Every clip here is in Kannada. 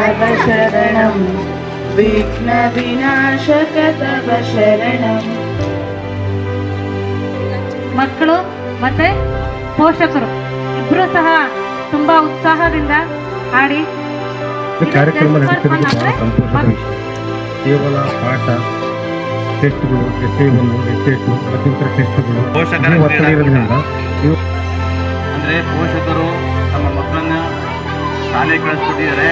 तव शरणं विघ्नविनाशक तव शरणं. ಮಕ್ಕಳು ಮತ್ತೆ ಪೋಷಕರು ಇಬ್ಬರು ಸಹ ತುಂಬಾ ಉತ್ಸಾಹದಿಂದ ಹಾಡಿ ಕಾರ್ಯಕ್ರಮ ನಡೆಸುತ್ತಿರುವುದು ಬಹಳ ಸಂತೋಷದ ವಿಷಯ. ಕೇವಲ ಪಾಠ, ಟೆಸ್ಟ್ಗಳು, ಎಸ್ಎ1, ಎಸ್ಎ2 ಮತ್ತಿತರ ಟೆಸ್ಟ್ಗಳು ಒತ್ತಡ ಇರೋದ್ರಿಂದ ಅಂದರೆ ಪೋಷಕರು ತಮ್ಮ ಮಕ್ಕಳನ್ನ ಶಾಲೆ ಕಳಿಸ್ಕೊಟ್ಟಿದ್ದಾರೆ.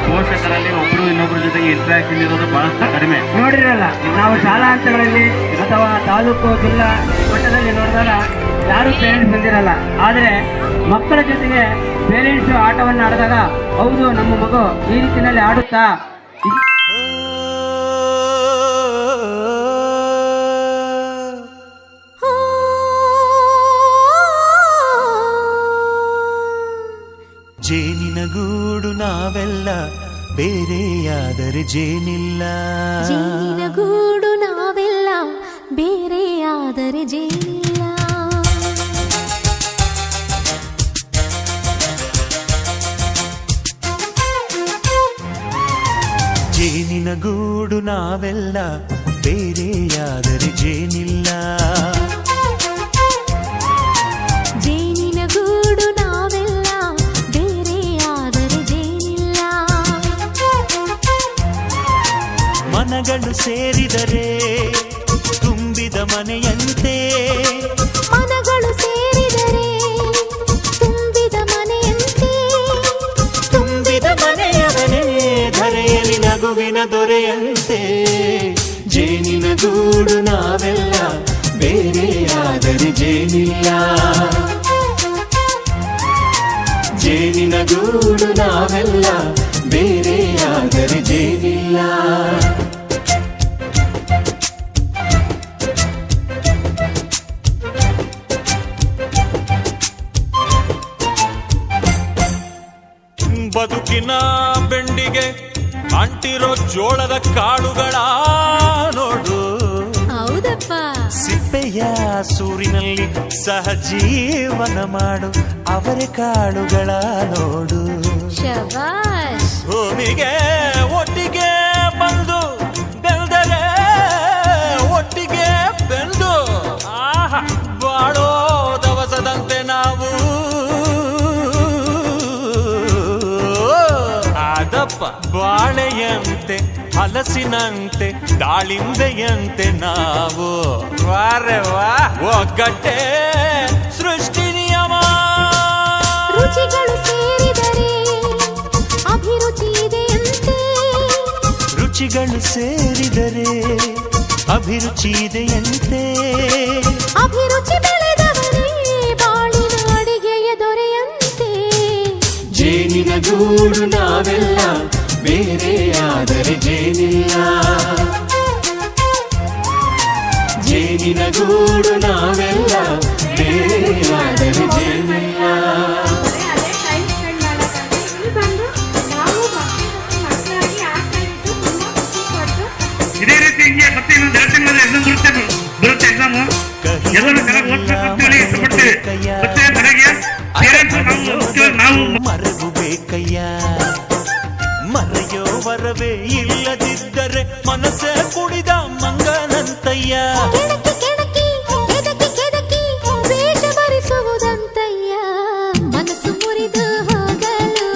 ಪೋಷಕರಲ್ಲಿ ಒಬ್ಬರು ಇನ್ನೊಬ್ಬರ ಜೊತೆಗೆ ಇಂಟ್ರಾಕ್ಷನ್ ಇರೋದು ಬಹಳಷ್ಟು ಕಡಿಮೆ. ನೋಡಿರಲ್ಲ, ನಾವು ಶಾಲಾ ಹಂತಗಳಲ್ಲಿ ಅಥವಾ ತಾಲೂಕು ಜಿಲ್ಲಾ ಮಟ್ಟದಲ್ಲಿ ನೋಡಿದಾಗ ಯಾರು ಪೇರೆಂಟ್ಸ್ ಬಂದಿರಲ್ಲ. ಆದರೆ ಮಕ್ಕಳ ಜೊತೆಗೆ ಪೇರೆಂಟ್ಸ್ ಆಟವನ್ನು ಆಡಿದಾಗ ಹೌದು ನಮ್ಮ ಮಗು ಈ ರೀತಿಯಲ್ಲಿ ಆಡುತ್ತಾ ಜೇನಿನ ಗೂಡು ನಾವೆಲ್ಲ ಬೇರೆಯಾದರೆ ಜೇನಿಲ್ಲ. ಜೇನಿನ ಗೂಡು ನಾವೆಲ್ಲ ಬೇರೆಯಾದರೆ ಜೇನಿಲ್ಲ. ಜೇನಿನ ಗೂಡು ನಾವೆಲ್ಲ ಬೇರೆಯಾದರೆ ಜೇನಿಲ್ಲ. ಜೇನಿನ ಗೂಡು ನಾವೆಲ್ಲ ಬೇರೆಯಾದರೆ ಜೇನಿಲ್ಲ. ಮನಗಳು ಸೇರಿದರೆ ತುಂಬಿದ ಮನೆಯಂತೆ. ಮನಗಳು ಸೇರಿದರೆ ತುಂಬಿದ ಮನೆಯಂತೆ. ತುಂಬಿದ ಮನೆಯವನೇ ಧರೆಯಲ್ಲಿ ನಗುವಿನ ದೊರೆಯಂತೆ. ಜೇನಿನ ಗೂಡು ನಾವೆಲ್ಲ ಬೇರೆಯಾದರೆ ಜೇನಿಲ್ಲ. ಜೇನಿನ ಗೂಡು ನಾವೆಲ್ಲ ಬೇರೆಯಾದರೆ ಜೇನಿಲ್ಲ. ಬದುಕಿನ ಬೆಂಡಿಗೆ ಅಂಟಿರೋ ಜೋಳದ ಕಾಳುಗಳ ನೋಡು. ಹೌದಪ್ಪ. ಸಿಪ್ಪೆಯ ಸೂರಿನಲ್ಲಿ ಸಹಜೀವನ ಮಾಡು ಅವರೆ ಕಾಳುಗಳ ನೋಡು. ಶಬಾಷ್. ಭೂಮಿಗೆ ಒಟ್ಟಿಗೆ ಬಂದು ಬೆಳೆದರೆ ಒಟ್ಟಿಗೆ ಬೆಂದು ಬಾಳೋ ದವಸದಂತೆ ನಾವು ಆದಪ್ಪ. ಬಾಳೆಯಂತೆ ಹಲಸಿನಂತೆ ದಾಳಿಂಬೆಯಂತೆ ನಾವು ವಾರೆ ವಾ ಒಗ್ಗಟ್ಟೆ ಸೃಷ್ಟಿ ನಿಯಮ. ರುಚಿಗಳು ಸೇರಿದರೆ ಅಭಿರುಚಿ ಇದೆಯಂತೆ. ರುಚಿಗಳು ಸೇರಿದರೆ ಅಭಿರುಚಿ ಇದೆಯಂತೆ. ಅಭಿರುಚಿ ಬೆಳೆದವನೇ ಬಾಳಿನ ಅಡಿಗೆಯ ದೊರೆಯಂತೆ. ಜೇನಿನ ಗೂಡು ನಾವೆಲ್ಲ ಬೇರೆಯಾದರೆ ಜೇನಿಲ್ಲ. ಜೇನಿನ ಗೂಡು ನಾವೆಲ್ಲ ಬೇರೆಯಾದರೆ ಜೇನಿಲ್ಲ. ಇದೇ ರೀತಿ ಹಿಂಗೆ ಮತ್ತೆ ಇನ್ನೊಂದು 2 ತಿಂಗಳ ಎಕ್ಸಾಮ್ ಬರುತ್ತೆ ಎಕ್ಸಾಮು. ಎಲ್ಲರೂ ಚೆನ್ನಾಗಿ ಓದ್ಬೇಕಂತೇಳಿ ಇಷ್ಟಪಡ್ತೀವಿ. ಮತ್ತೆ ಮನೆಗೆ ನಾವು ಮರವು ಬೇಕಯ್ಯ. ಮರೆಯೋ ವರವೇ ಇಲ್ಲದಿದ್ದರೆ ಮನಸ್ಸೇ ಕುಡಿದ ಮಂಗನಂತಯ್ಯ. ಕೆಣಕಿ ಕೆಣಕಿ ಕೆದಕಿ ಕೆದಕಿ ವೇಷ ಭರಿಸುವುದಂತಯ್ಯ. ಮನಸ್ಸು ಮುರಿದು ಹೋಗಲು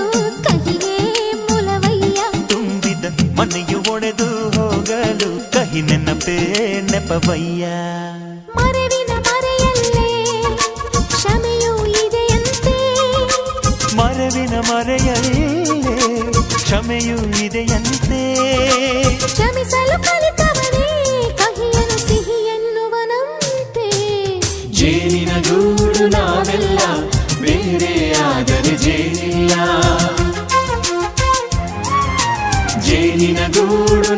ಕಹಿಯೇ ಮೂಲವಯ್ಯ. ತುಂಬಿದ ಮನೆಯು ಒಡೆದು ಹೋಗಲು ಕಹಿ ನೆನಪೇ ನೆಪವಯ್ಯ. ಮರವಿನ ಮರೆಯಲ್ಲೇ ಕ್ಷಮೆಯೂ ಇದೆಯಂತೆ. ಮರವಿನ ಮರೆಯಲ್ಲೇ ಕ್ಷಮೆಯೂ ಇದೆಯಂತೆ. ಕ್ಷಮಿಸಲು ಕಲಿತವನೇ ಕಹಿಯನು ಸಿಹಿ ಎನ್ನುವನಂತೆ. ಜೇನಿನ ಗೂಡು ನಾವೆಲ್ಲ ಬೇರೆಯಾದರೆ ಜೇನಿಲ್ಲ. ಜೇನಿನ ಗೂಡು